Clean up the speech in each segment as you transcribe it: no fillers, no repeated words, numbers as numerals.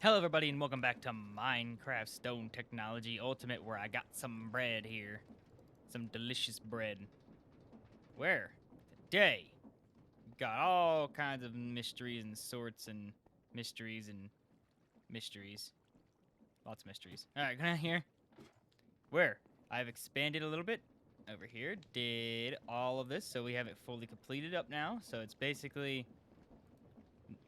Hello everybody and welcome back to Minecraft Stone Technology Ultimate, where I got some bread here. Some delicious bread. Where? Today, we got all kinds of mysteries and sorts and mysteries and mysteries. Lots of mysteries. Alright, come on here. Where? I've expanded a little bit over here. Did all of this, so we have it fully completed up now. So it's basically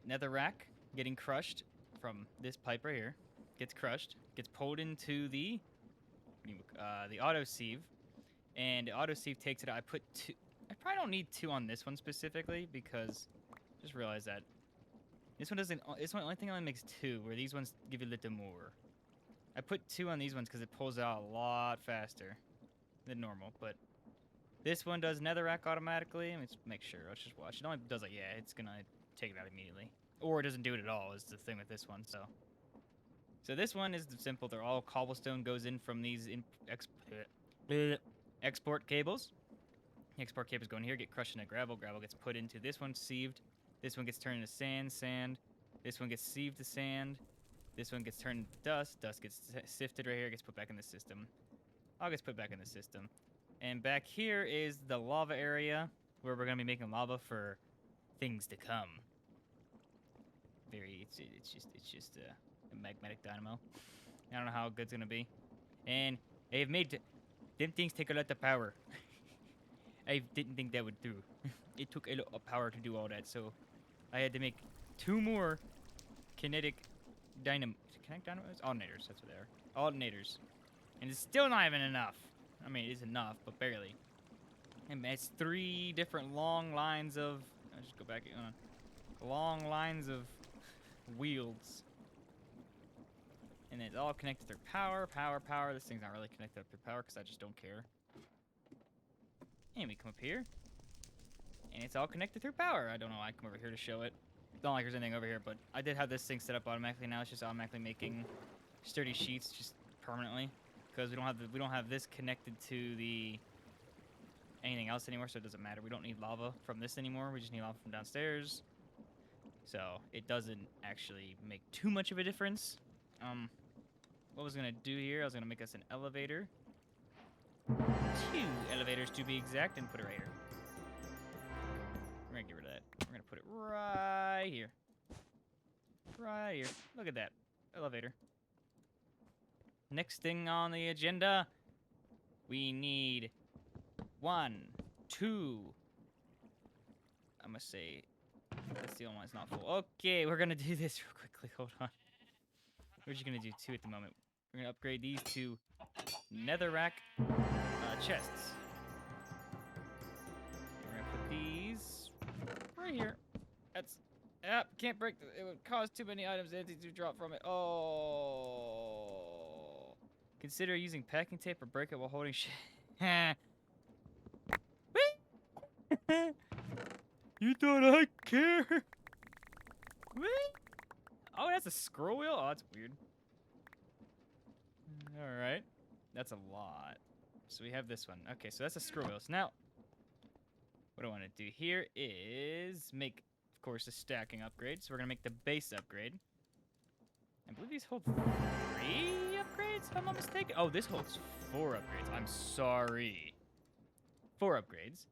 netherrack getting crushed from this pipe right here. Gets crushed, gets pulled into the auto sieve, and the auto sieve takes it out. I put two. I probably don't need two on this one specifically because just realize that this one doesn't. This one only thing only makes two, where these ones give you a little more. I put two on these ones because it pulls out a lot faster than normal, but this one does netherrack automatically. Let's make sure. Let's just watch. It only does like, yeah, it's gonna take it out immediately, or it doesn't do it at all. Is the thing with this one. So this one is simple. They're all cobblestone goes in from these export cables. Export cables go in here, get crushed into gravel. Gravel gets put into this one, sieved. This one gets turned into sand, sand. This one gets sieved to sand. This one gets turned into dust. Dust gets sifted right here, gets put back in the system. All gets put back in the system. And back here is the lava area where we're gonna be making lava for things to come. It's just a magnetic dynamo. I don't know how good it's gonna be. And they've made them things take a lot of power. I didn't think that would do. It took a lot of power to do all that, so I had to make two more kinetic dynamos. Alternators, that's what they are. Alternators. And it's still not even enough. I mean, it is enough, but barely. And it's three different long lines of... I'll just go back. Long lines of wheels. And it's all connected through power. This thing's not really connected up through power because I just don't care. And we come up here. And it's all connected through power. I don't know why I come over here to show it. Don't like there's anything over here, but I did have this thing set up automatically. Now it's just automatically making sturdy sheets just permanently. Because we don't have this connected to the anything else anymore, so it doesn't matter. We don't need lava from this anymore. We just need lava from downstairs. So it doesn't actually make too much of a difference. What was I gonna do here? I was gonna make us an elevator. 2 elevators to be exact, and put it right here. We're gonna get rid of that. We're gonna put it right here. Right here. Look at that. Elevator. Next thing on the agenda, we need 1, 2. I must say, that's the only one that's not full. Okay, we're gonna do this real quickly. Hold on. We're just gonna do 2 at the moment. We're gonna upgrade these to netherrack chests. We're gonna put these right here. That's can't break. It would cause too many items to drop from it. Oh. Consider using packing tape or break it while holding shit. You thought I'd care? Oh, that's a scroll wheel? Oh, that's weird. Alright. That's a lot. So we have this one. Okay, so that's a scroll wheel. So now, what I want to do here is make, of course, a stacking upgrade. So we're going to make the base upgrade. I believe these hold 3 upgrades, if I'm not mistaken. Oh, this holds 4 upgrades. I'm sorry. 4 upgrades.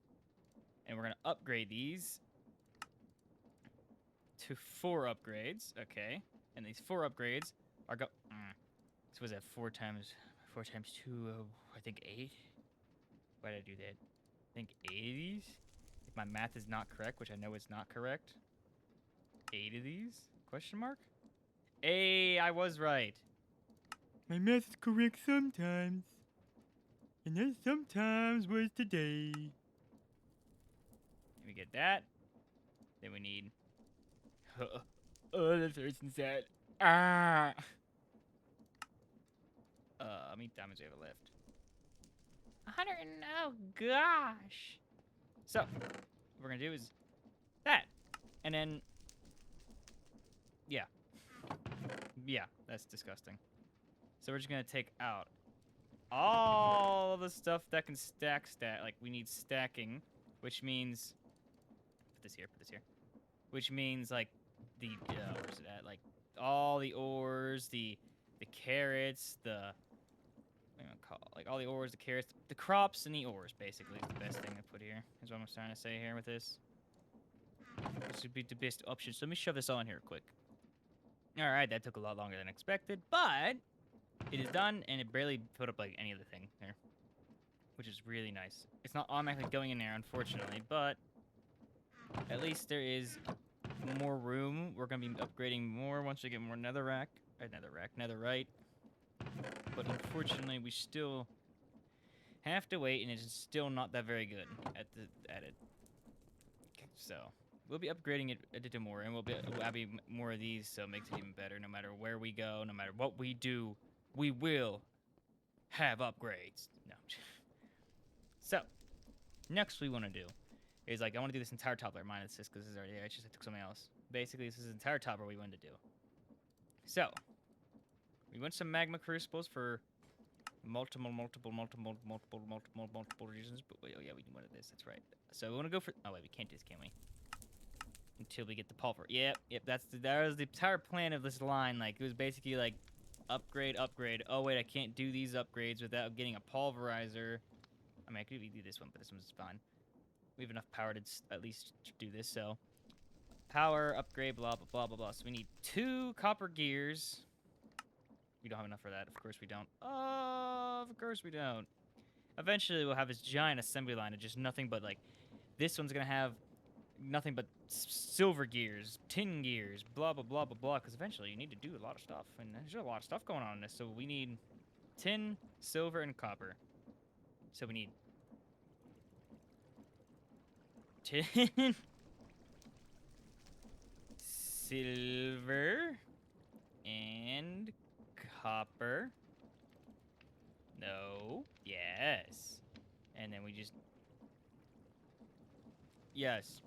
And we're going to upgrade these to 4 upgrades. Okay. And these 4 upgrades are So was that 4 times 2, I think 8? Why did I do that? I think 8 of these? If my math is not correct, which I know it's not correct. 8 of these? Question mark? Hey, I was right. My math is correct sometimes. And then sometimes was today. We get that. Then we need... Oh, that's hurts inside. Ah! How many diamonds do we have left? 100 and... Oh, gosh! So, what we're gonna do is... that! And then... Yeah. Yeah, that's disgusting. So we're just gonna take out all the stuff that can stack. Like, we need stacking, which means... Put this here. Which means, like, where's it at? Like, all the ores, the carrots, the what do you call it? Like all the ores, the carrots, the crops, and the ores. Basically, is the best thing to put here. Is what I'm trying to say here with this. This would be the best option. So let me shove this all in here quick. All right, that took a lot longer than expected, but it is done, and it barely put up like any other thing there, which is really nice. It's not automatically going in there, unfortunately, but at least there is more room. We're gonna be upgrading more once we get more netherite. But unfortunately, we still have to wait, and it's still not that very good at it. So we'll be upgrading it a little more, and we'll be adding more of these, so it makes it even better. No matter where we go, no matter what we do, we will have upgrades. No. So next we want to do is like I want to do this entire top layer minus this because this is already I took something else. Basically, this is the entire top layer we wanted to do. So we want some magma crucibles for multiple reasons. But wait, oh yeah, we wanted this. That's right. So we want to go for. Oh wait, we can't do this, can we? Until we get the pulver. Yep. That was the entire plan of this line. Like it was basically like upgrade. Oh wait, I can't do these upgrades without getting a pulverizer. I mean, I could do this one, but this one's fine. We have enough power to at least do this. So power upgrade, blah blah blah blah blah. So we need 2 copper gears. We don't have enough for that. Of course we don't. Of course we don't. Eventually we'll have this giant assembly line of just nothing but like, this one's gonna have nothing but silver gears, tin gears, blah blah blah blah blah. Because eventually you need to do a lot of stuff, and there's a lot of stuff going on in this. So we need tin, silver, and copper. So we need tin, silver, and copper. No. Yes. And then we just... Yes.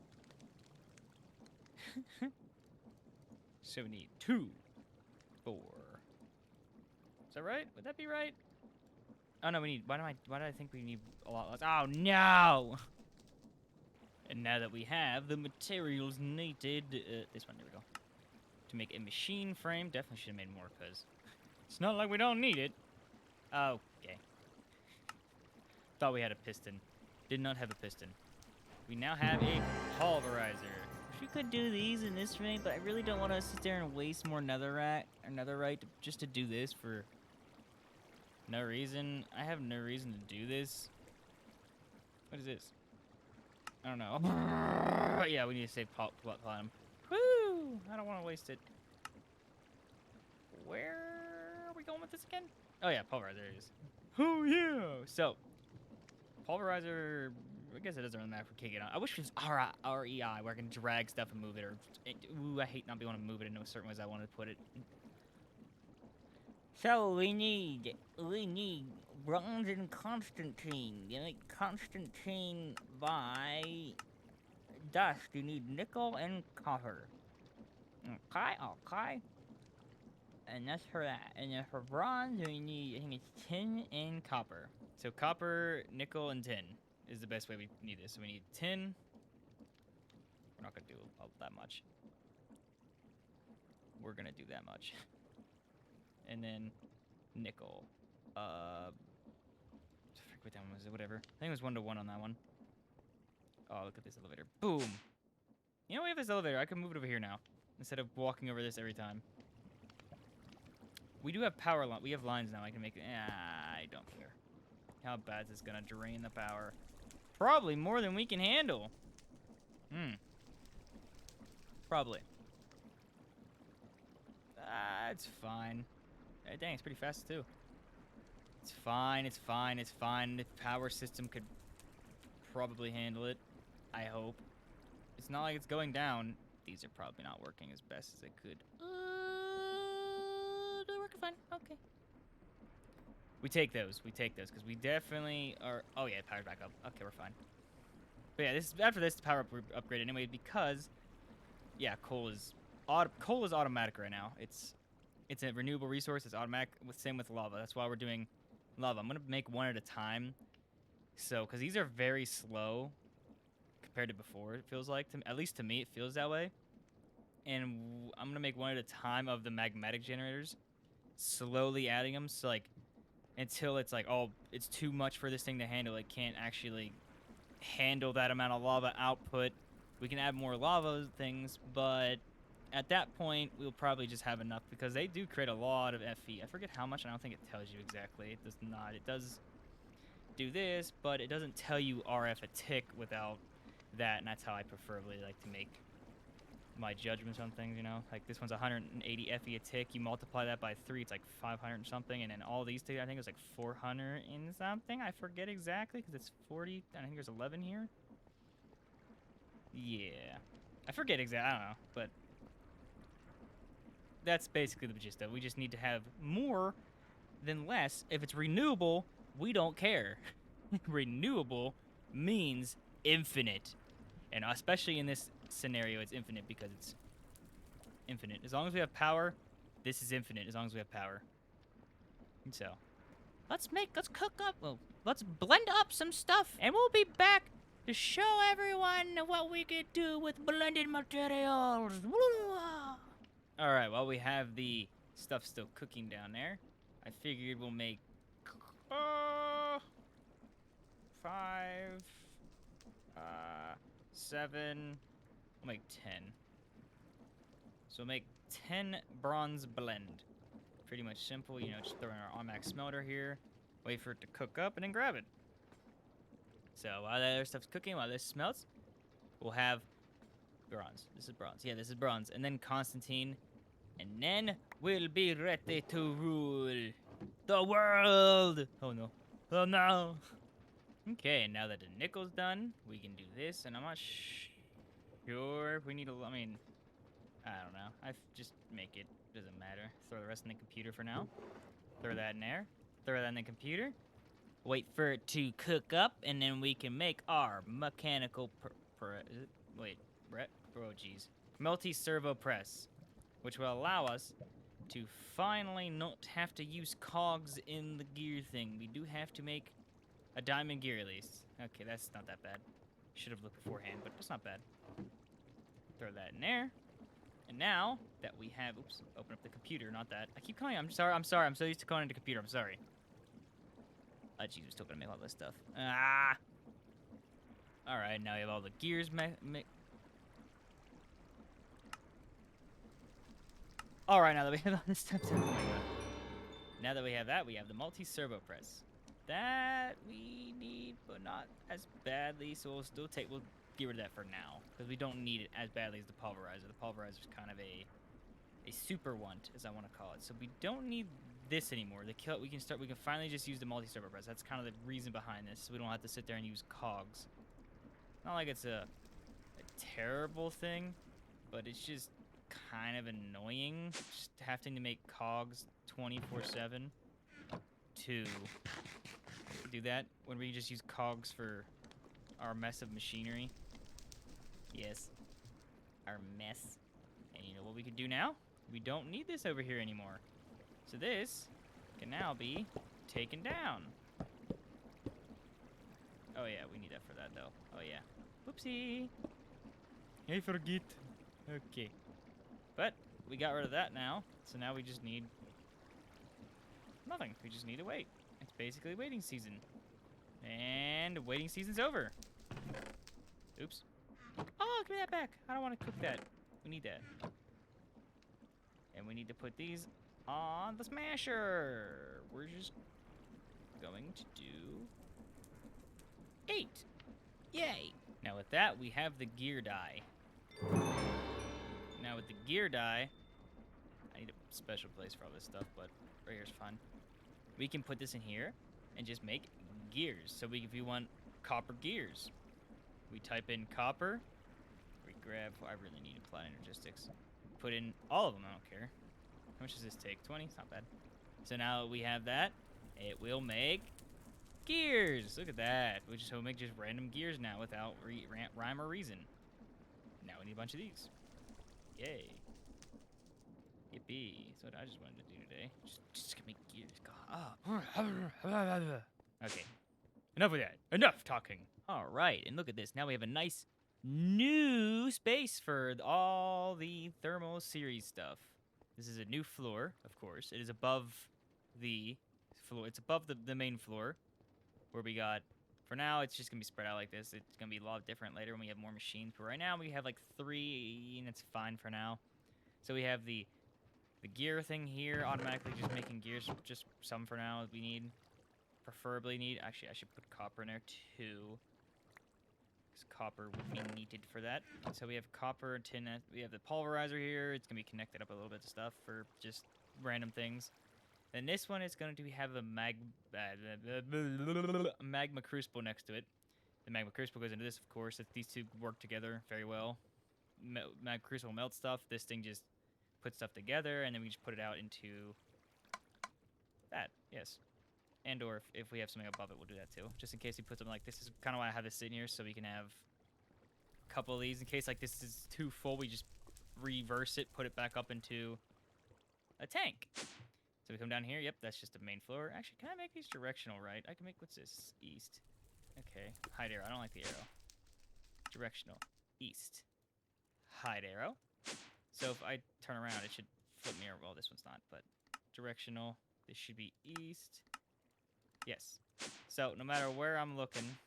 So we need 2, 4. Is that right? Would that be right? Oh no, we need... Why did I think we need a lot less? Oh no! And now that we have the materials needed... this one, there we go. To make a machine frame. Definitely should have made more, because... It's not like we don't need it. Okay. Thought we had a piston. Did not have a piston. We now have a pulverizer. We could do these in this frame, but I really don't want to sit there and waste more netherite just to do this for no reason. I have no reason to do this. What is this? I don't know. But yeah, we need to save platinum. Woo! I don't want to waste it. Where are we going with this again? Oh yeah, pulverizer. There it is. Oh yeah! So, pulverizer, I guess it doesn't really matter for kicking it on. I wish it was REI, where I can drag stuff and move it, or... Ooh, I hate not being able to move it in no certain ways I want to put it. So, we need bronze and Constantine. You make Constantine by dust. You need nickel and copper. Okay. And that's for that. And then for bronze, we need, I think it's tin and copper. So copper, nickel, and tin is the best way we need this. So we need tin. We're not going to do that much. We're going to do that much. And then nickel. I forget what that one was. Whatever. I think it was 1-to-1 on that one. Oh, look at this elevator. Boom. You know, we have this elevator. I can move it over here now instead of walking over this every time. We do have power line. We have lines now. I can make it. I don't care. How bad is this gonna drain the power? Probably more than we can handle. Probably. It's fine. Hey, dang, it's pretty fast too. It's fine. The power system could probably handle it. I hope. It's not like it's going down. These are probably not working as best as they could. They're working fine. Okay. We take those because we definitely are. Oh yeah, power's back up. Okay, we're fine. But yeah, after this the power upgrade anyway, because yeah, coal is automatic right now. It's a renewable resource. It's automatic. Same with lava. That's why we're doing lava. I'm gonna make one at a time. So, because these are very slow compared to before, it feels like. At least to me, it feels that way. and I'm gonna make one at a time of the magmatic generators, slowly adding them. So like until it's like, oh, it's too much for this thing to handle. It can't actually handle that amount of lava output. We can add more lava things, but at that point, we'll probably just have enough because they do create a lot of FE. I forget how much, and I don't think it tells you exactly. It does not. It does do this, but it doesn't tell you RF a tick without that, and that's how I preferably like to make my judgments on things, you know? Like, this one's 180 FE a tick. You multiply that by 3, it's like 500 and something, and then all these two, I think it's like 400 and something. I forget exactly, because it's 40. I think there's 11 here. Yeah. I forget exactly. I don't know, but that's basically the gist of it. We just need to have more than less. If it's renewable, we don't care. Renewable means infinite. And especially in this scenario, it's infinite because it's infinite. As long as we have power, this is infinite as long as we have power. And so, let's cook up, well, let's blend up some stuff, and we'll be back to show everyone what we can do with blended materials. All right, while we have the stuff still cooking down there, I figured we'll make 5, 7, we'll make 10. So we'll make 10 bronze blend. Pretty much simple, you know, just throw in our automatic smelter here, wait for it to cook up, and then grab it. So while that other stuff's cooking, while this smelts, we'll have bronze. This is bronze. Yeah, this is bronze. And then Constantine. And then we'll be ready to rule the world. Oh, no. Oh, no. Okay, now that the nickel's done, we can do this. And I'm not sure if we need I mean, I don't know. Just make it. Doesn't matter. Throw the rest in the computer for now. Throw that in there. Throw that in the computer. Wait for it to cook up, and then we can make our mechanical multi-servo press, which will allow us to finally not have to use cogs in the gear thing. We do have to make a diamond gear at least. Okay, that's not that bad. Should have looked beforehand, but it's not bad. Throw that in there. And now that we have, oops, open up the computer, not that. I keep calling, I'm sorry, I'm so used to calling it a computer, I'm sorry. Oh, geez, we're still gonna make all this stuff. Ah! Alright, now we have all the gears Alright, now that we have all this stuff. Oh my god. Now that we have that, we have the multi-servo press. That we need, but not as badly, so we'll get rid of that for now, because we don't need it as badly as the pulverizer. The pulverizer is kind of a super want, as I want to call it. So we don't need this anymore. We can finally just use the multi-servo press. That's kind of the reason behind this, so we don't have to sit there and use cogs. Not like it's a terrible thing, but it's just kind of annoying just having to make cogs 24/7 to do that when we just use cogs for our mess of machinery. Yes, our mess. And you know what we could do now? We don't need this over here anymore. So this can now be taken down. Oh yeah, we need that for that though. Oh yeah. Whoopsie. I forget. Okay. But we got rid of that now. So now we just need nothing. We just need to wait. It's basically waiting season. And waiting season's over. Oops. Oh, give me that back. I don't want to cook that. We need that. And we need to put these on the smasher. We're just going to do 8. Yay. Now with that, we have the gear die. Now with the gear die, I need a special place for all this stuff, but right here's fine. We can put this in here and just make gears. So if you want copper gears, we type in copper. We grab, I really need applied energistics. Put in all of them, I don't care. How much does this take? 20? It's not bad. So now we have that. It will make gears. Look at that. We'll make just random gears now without rhyme or reason. Now we need a bunch of these. Yay. Yippee. That's what I just wanted to do today. Just make gears. God. Okay. Enough of that. Enough talking. All right. And look at this. Now we have a nice new space for all the thermal series stuff. This is a new floor, of course. It is above the floor. It's above the main floor, where we got. For now, it's just gonna be spread out like this. It's gonna be a lot different later when we have more machines. But right now, we have like 3, and it's fine for now. So we have the gear thing here, automatically just making gears, just some for now we need. Preferably need. Actually, I should put copper in there too. Because copper would be needed for that. So we have copper, tin, we have the pulverizer here. It's going to be connected up a little bit of stuff for just random things. Then this one is going to have a magma crucible next to it. The magma crucible goes into this, of course. These two work together very well. Magma crucible melts stuff. This thing just puts stuff together, and then we just put it out into that. Yes. And or if we have something above it, we'll do that too. Just in case we put something like this. Is kind of why I have this sitting here, so we can have a couple of these. In case like this is too full, we just reverse it, put it back up into a tank. So we come down here. Yep, that's just the main floor. Actually, can I make these directional right? I can make, what's this? East. Okay, hide arrow. I don't like the arrow. Directional. East. Hide arrow. So if I turn around, it should flip me over. Well, this one's not, but directional. This should be east. Yes. So no matter where I'm looking,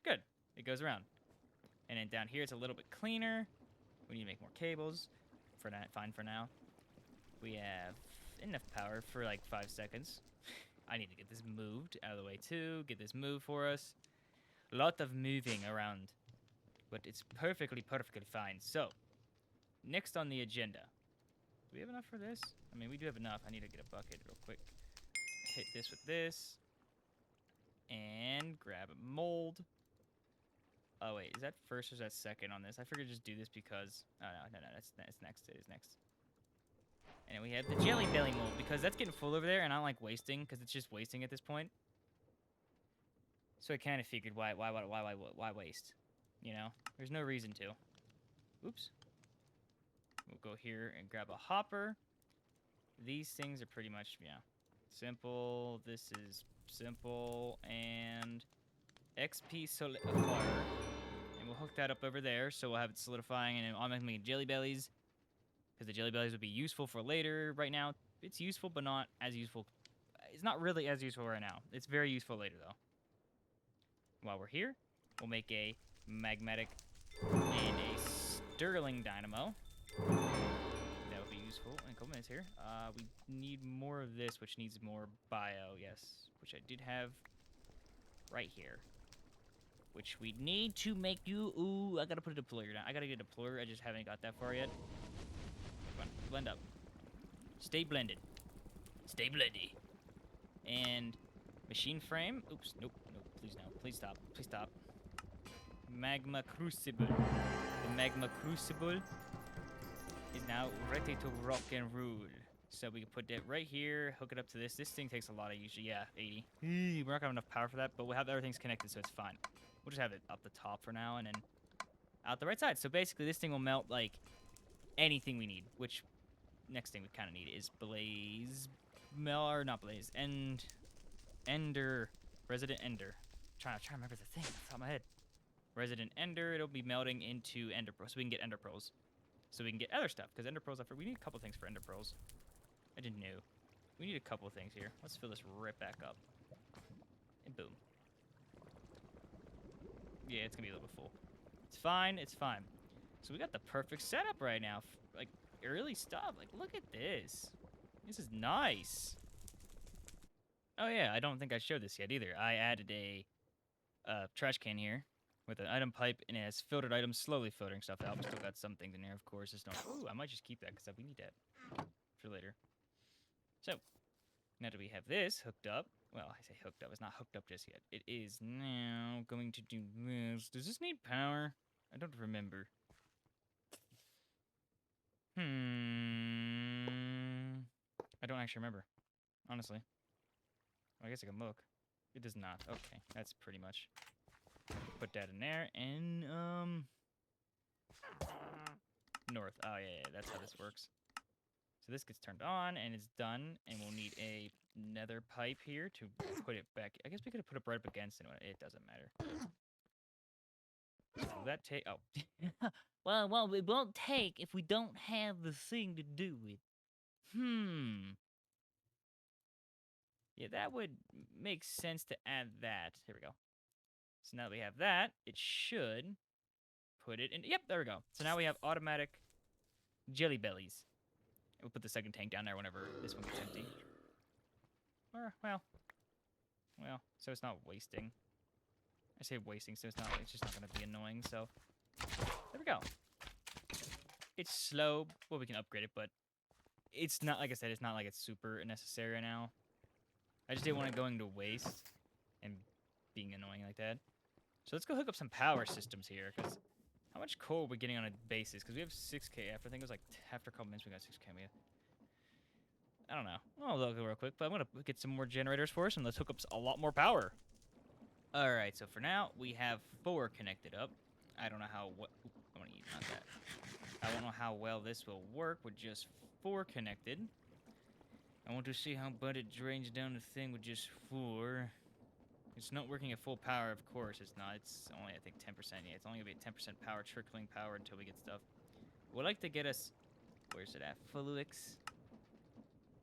good. It goes around. And then down here, it's a little bit cleaner. We need to make more cables. For that, fine for now. We have enough power for like 5 seconds. I need to get this moved out of the way too. Get this moved for us. A lot of moving around. But it's perfectly fine. So, next on the agenda. Do we have enough for this? I mean, we do have enough. I need to get a bucket real quick. Hit this with this. And grab a mold. Oh, wait. Is that first or is that second on this? I figured just do this because... Oh, no. That's next. It is next. And then we have the jelly belly mold because that's getting full over there and I don't like wasting because it's just wasting at this point. So I kind of figured why waste? You know? There's no reason to. Oops. We'll go here and grab a hopper. These things are pretty much, yeah, simple. This is simple. And XP solidifier. And we'll hook that up over there. So we'll have it solidifying and I'm making jelly bellies. Because the jelly bellies would be useful for later. Right now, it's useful, but not as useful. It's not really as useful right now. It's very useful later, though. While we're here, we'll make a magmatic and a Sterling dynamo. That would be useful in a couple minutes here. We need more of this, which needs more bio, yes. Which I did have right here. Which we need to make you... Ooh, I gotta put a deployer down. I gotta get a deployer. I just haven't got that far yet. Come on, blend up. Stay blended. Stay blendy. And machine frame. Oops, nope. Please no. Please stop. Please stop. Magma crucible. The magma crucible is now ready to rock and roll. So we can put that right here, hook it up to this. This thing takes a lot of usually, yeah, 80. We're not gonna have enough power for that, but we'll have everything's connected, so it's fine. We'll just have it up the top for now, and then out the right side. So basically, this thing will melt like anything we need. Which next thing we kind of need is blaze, or not blaze, ender, resident ender. Trying to remember the thing off the top of my head. Resident ender. It'll be melting into ender pearls, so we can get ender pearls. So we can get other stuff, because ender pearls, we need a couple things for ender pearls. I didn't know. We need a couple of things here. Let's fill this right back up. And boom. Yeah, it's going to be a little bit full. It's fine. It's fine. So we got the perfect setup right now. Like, early stuff. Like, look at this. This is nice. Oh, yeah. I don't think I showed this yet either. I added a trash can here with an item pipe, and it has filtered items, slowly filtering stuff out. We still got some things in there, of course. Just don't... Ooh, I might just keep that, because we need that for later. So, now that we have this hooked up, well, I say hooked up, it's not hooked up just yet. It is now going to do this. Does this need power? I don't remember. I don't actually remember, honestly. I guess I can look. It does not. Okay, that's pretty much. Put that in there, and, north. Oh, yeah, that's how this works. So this gets turned on, and it's done, and we'll need a nether pipe here to put it back. I guess we could have put it right up against it. It doesn't matter. Will that take? Oh. well, it won't take if we don't have the thing to do it. Yeah, that would make sense to add that. Here we go. So now that we have that, it should put it in. Yep, there we go. So now we have automatic jelly bellies. We'll put the second tank down there whenever this one gets empty. Or, well, so it's not wasting. I say wasting, so it's just not going to be annoying, so there we go. It's slow. Well, we can upgrade it, but it's not, like I said, it's not like it's super necessary right now. I just didn't want it going to waste and being annoying like that. So let's go hook up some power systems here, because how much coal are we getting on a basis? Because we have 6K after, I think it was like, after a couple minutes we got 6K. I don't know. I'll look real quick, but I'm going to get some more generators for us, and let's hook up a lot more power. Alright, so for now, we have 4 connected up. I don't know how, I want to eat, not that. I don't know how well this will work with just 4 connected. I want to see how bad it drains down the thing with just 4. It's not working at full power, of course it's not. It's only, I think, 10%. Yeah, it's only going to be at 10% power, trickling power until we get stuff. Would like to get us, where's it at? Flux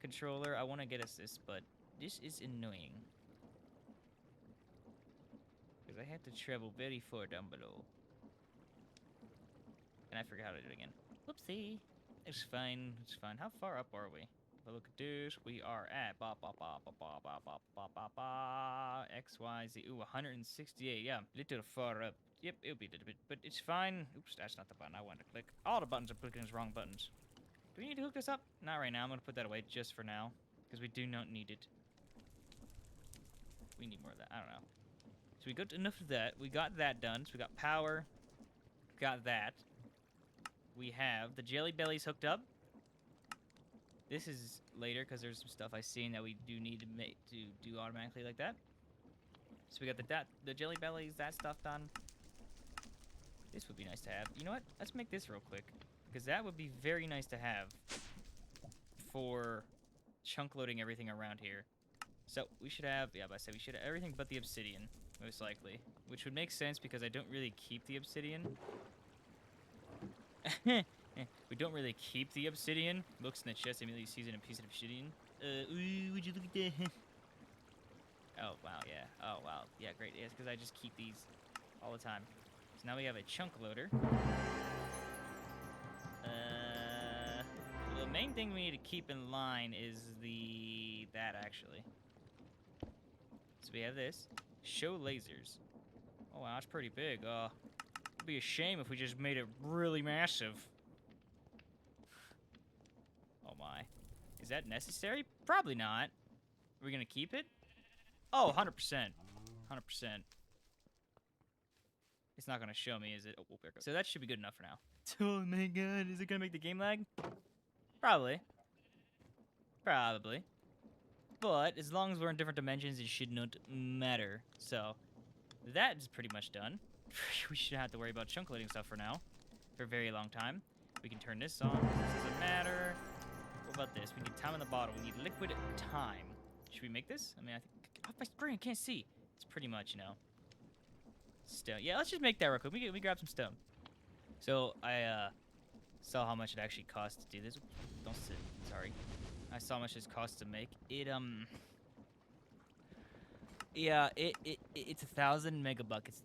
controller. I want to get us this, but this is annoying. Because I have to travel very far down below. And I forgot how to do it again. Whoopsie. It's fine. It's fine. How far up are we? If I look at this, we are at X, Y, Z. Ooh, 168. Yeah, little far up. Yep, it'll be a little bit, but it's fine. Oops, that's not the button I wanted to click. All the buttons are clicking as wrong buttons. Do we need to hook this up? Not right now. I'm going to put that away just for now, because we do not need it. We need more of that. I don't know. So we got enough of that. We got that done. So we got power. Got that. We have the jelly bellies hooked up. This is later because there's some stuff I've seen that we do need to make to do automatically like that. So we got the jelly bellies, that stuff done. This would be nice to have. You know what? Let's make this real quick, because that would be very nice to have for chunk loading everything around here. So we should have, yeah, I said we should have everything but the obsidian, most likely, which would make sense because I don't really keep the obsidian. We don't really keep the obsidian. Looks in the chest, immediately sees a piece of obsidian. Ooh, would you look at that? Oh, wow, yeah. Oh, wow. Yeah, great. Yes, because I just keep these all the time. So now we have a chunk loader. The main thing we need to keep in line is that actually. So we have this. Show lasers. Oh, wow, that's pretty big. It'd be a shame if we just made it really massive. Oh my. Is that necessary? Probably not. Are we gonna keep it? Oh, 100%. 100%. It's not gonna show me, is it? Oh, there it goes. So that should be good enough for now. Oh my god, is it gonna make the game lag? Probably. Probably. But as long as we're in different dimensions, it should not matter. So that is pretty much done. We shouldn't have to worry about chunk loading stuff for now. For a very long time. We can turn this on. This doesn't matter. What about this? We need time in the bottle. We need liquid time. Should we make this? I mean, I think... Off my screen, I can't see. It's pretty much, you know... stone. Yeah, let's just make that real quick. We grab some stone. So, I, saw how much it actually costs to do this. Don't sit. Sorry. I saw how much this costs to make. It, yeah, it's 1,000 megabuckets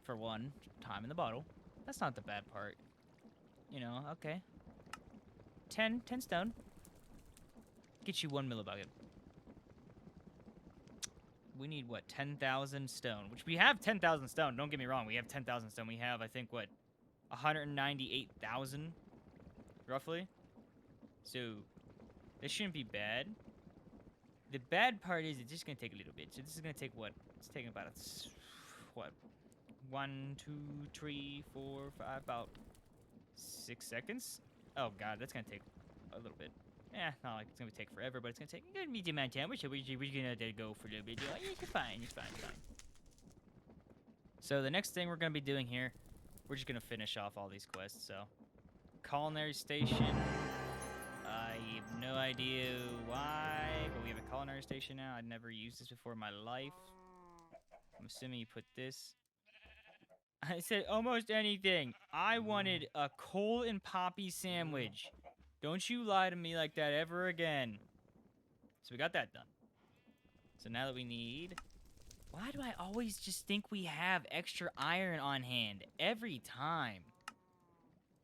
for one time in the bottle. That's not the bad part. You know, okay. 10 stone. Get you 1 millibucket. We need, what, 10,000 stone? Which we have 10,000 stone. Don't get me wrong. We have 10,000 stone. We have, I think, what, 198,000, roughly. So, this shouldn't be bad. The bad part is it's just going to take a little bit. So this is going to take, what? It's taking about, what? 1, 2, 3, 4, 5, about 6 seconds? Oh, God, that's going to take a little bit. Yeah, not like it's going to take forever, but it's going to take a medium amount of time. We're going to go for a little bit. Yeah, you're fine, you're fine, you're fine. So the next thing we're going to be doing here, we're just going to finish off all these quests. So, culinary station. I have no idea why, but we have a culinary station now. I'd never used this before in my life. I'm assuming you put this I said almost anything. I wanted a coal and poppy sandwich. Don't you lie to me like that ever again. So we got that done. So now that we need... Why do I always just think we have extra iron on hand? Every time.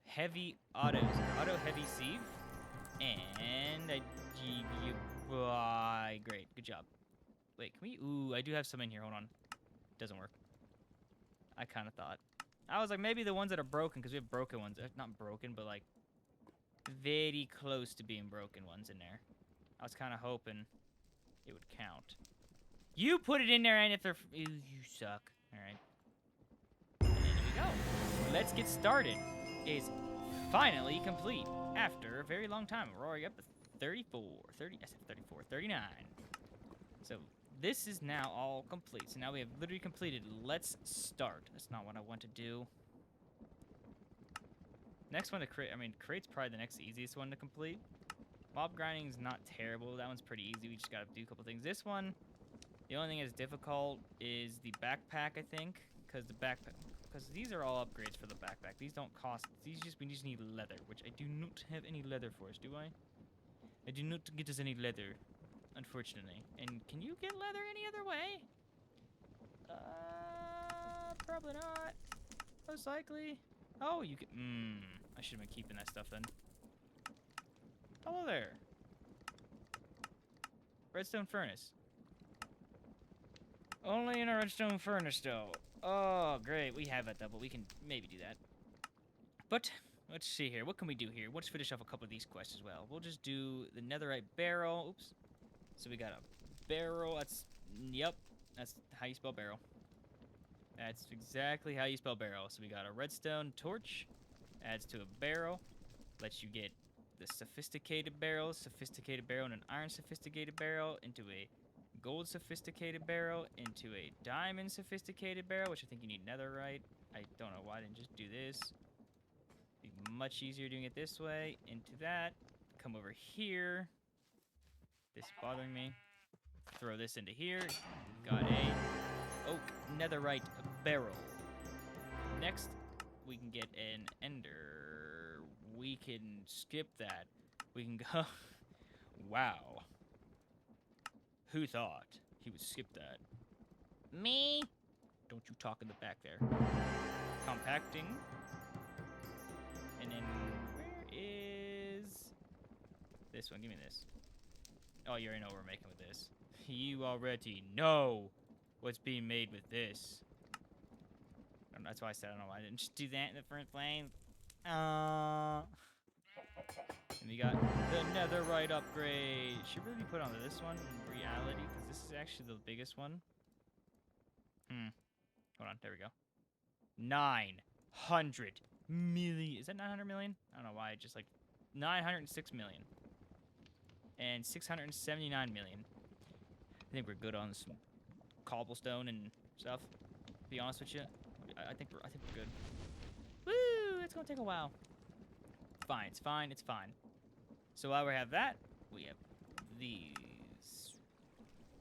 Heavy autos. Auto heavy sieve. And I... Great. Good job. Wait, can we... Ooh, I do have some in here. Hold on. Doesn't work. I kind of thought. I was like, maybe the ones that are broken, because we have broken ones. Not broken, but like very close to being broken ones in there. I was kind of hoping it would count. You put it in there, and if they're... Ew, you suck. All right. And then here we go. Let's get started. It's finally complete after a very long time. We're already up to 34. 30, I said 34. 39. So this is now all complete. So now we have literally completed. Let's start. That's not what I want to do. Next one to create. I mean, create's probably the next easiest one to complete. Mob grinding is not terrible. That one's pretty easy. We just gotta do a couple things. This one, the only thing that's difficult is the backpack, I think, because these are all upgrades for the backpack. These don't cost. We just need leather, which I do not have any leather for us, do I? I do not get us any leather, unfortunately. And can you get leather any other way? Probably not. Most likely. Oh, you can. I should have been keeping that stuff then. Hello there. Redstone furnace. Only in a redstone furnace, though. Oh, great. We have that, though, but we can maybe do that. But let's see here. What can we do here? Let's finish off a couple of these quests as well. We'll just do the netherite barrel. Oops. So we got a barrel. Yep. That's how you spell barrel. That's exactly how you spell barrel. So we got a redstone torch. Adds to a barrel. Lets you get the sophisticated barrel, and an iron sophisticated barrel into a gold sophisticated barrel, into a diamond sophisticated barrel, which I think you need netherite. I don't know why I didn't just do this. Be much easier doing it this way. Into that. Come over here. This is bothering me. Throw this into here. Got a oak netherite barrel. Next, we can get an ender. We can skip that. We can go... Wow. Who thought he would skip that? Me? Don't you talk in the back there. Compacting. And then where is this one? Give me this. Oh, you already know what we're making with this. You already know what's being made with this. That's why I said I don't know why I didn't just do that in the first place. And we got the netherite upgrade. Should really be put on this one in reality, because this is actually the biggest one. Hold on, there we go. 900 million. Is that 900 million? I don't know why. Just like 906 million. And 679 million. I think we're good on some cobblestone and stuff. To be honest with you, I think we're good. Woo! It's gonna take a while. Fine. It's fine. It's fine. So while we have that, we have these.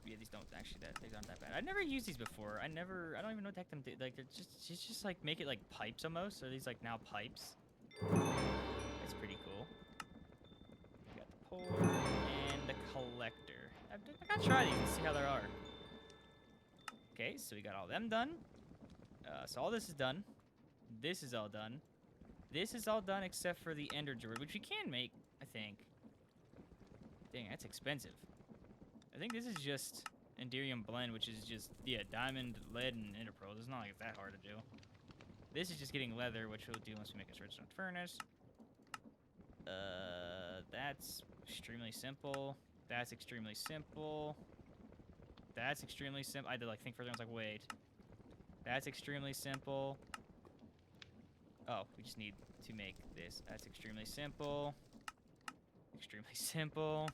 Yeah, these don't actually they aren't that bad. I've never used these before. I don't even know what the heck them do. Like they're just like make it like pipes almost. Are these like now pipes? It's pretty cool. We got the pour and the collector. I gotta try these and see how they are. Okay, so we got all them done. So all this is done. This is all done. This is all done except for the ender jewelry, which we can make, I think. Dang, that's expensive. I think this is just Enderium blend, which is just, yeah, diamond, lead, and ender pearl. It's not like it's that hard to do. This is just getting leather, which we'll do once we make a redstone furnace. That's extremely simple. That's extremely simple. That's extremely simple. I had to like think further. I was like, wait. That's extremely simple. Oh, we just need to make this. That's extremely simple. Extremely simple.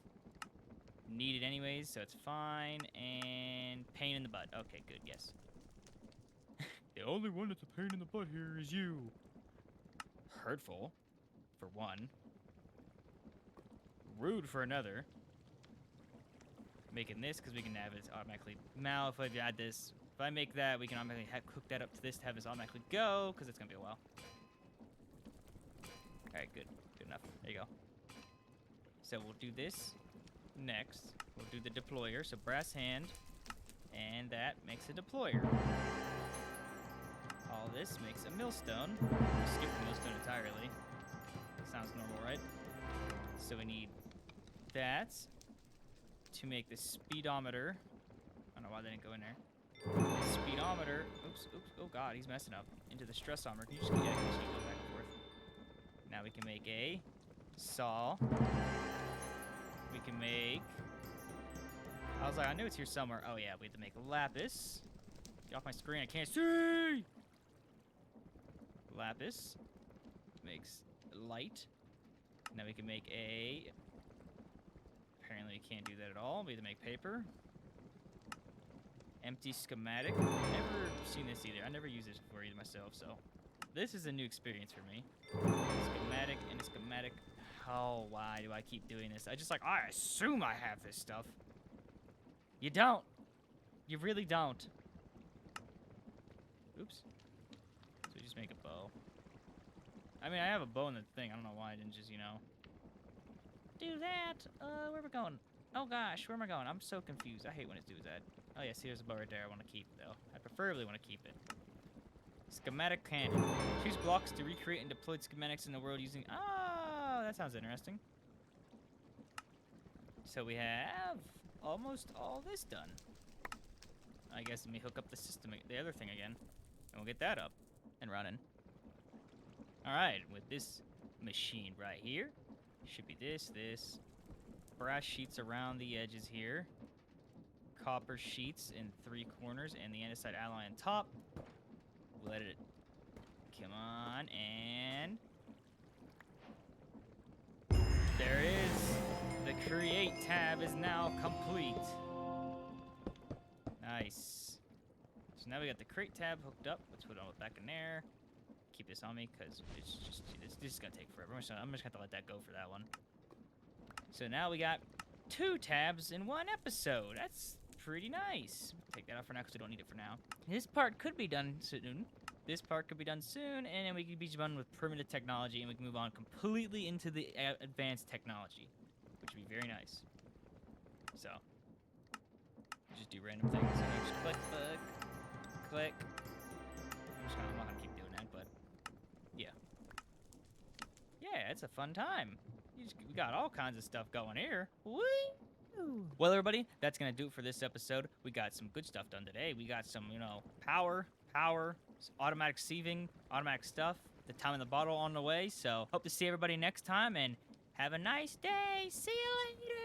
Need it anyways, so it's fine. And pain in the butt. Okay, good, yes. The only one that's a pain in the butt here is you. Hurtful, for one. Rude for another. Making this because we can have it automatically. Now, if I add this, If I make that, we can automatically hook that up to this to have this automatically go, because it's going to be a while. All right, good. Good enough. There you go. So we'll do this next. We'll do the deployer. So brass hand, and that makes a deployer. All this makes a millstone. We'll skip the millstone entirely. Sounds normal, right? So we need that to make the speedometer. I don't know why they didn't go in there. Speedometer. Oops, oops. Oh god, he's messing up. Into the stressometer. Can you just go back and forth? Now we can make a saw. We can make. I was like, I knew it's here somewhere. Oh yeah, we have to make a lapis. Get off my screen, I can't see! Lapis makes light. Now we can make a. Apparently, we can't do that at all. We have to make paper. Empty schematic. Never seen this either. I never used this before either myself, so this is a new experience for me. Schematic and a schematic. Oh, why do I keep doing this? I assume I have this stuff. You don't. You really don't. Oops. So we just make a bow. I mean, I have a bow in the thing. I don't know why I didn't just, do that. Where are we going? Oh gosh, where am I going? I'm so confused. I hate when it does that. Oh yes, here's a bow right there. I want to keep though. I preferably want to keep it. Schematic cannon. Choose blocks to recreate and deploy schematics in the world using. Oh, that sounds interesting. So we have almost all this done. I guess let me hook up the system, the other thing again, and we'll get that up and running. All right, with this machine right here, should be this. Brass sheets around the edges here. Copper sheets in 3 corners and the andesite alloy on top. Let it come on, and there it is. The create tab is now complete. Nice. So now we got the crate tab hooked up. Let's put it all back in there. Keep this on me because this is gonna take forever. I'm just gonna have to let that go for that one. So now we got 2 tabs in 1 episode. That's pretty nice. Take that off for now because we don't need it for now. This part could be done soon. This part could be done soon, and then we could be done with primitive technology, and we can move on completely into the advanced technology, which would be very nice. So, just do random things. So just click, click, click. I'm not gonna keep doing that, but yeah. Yeah, it's a fun time. We got all kinds of stuff going here. Woo! Well, everybody, that's going to do it for this episode. We got some good stuff done today. We got some, power, automatic sieving, automatic stuff, the time in the bottle on the way. So, hope to see everybody next time, and have a nice day. See you later.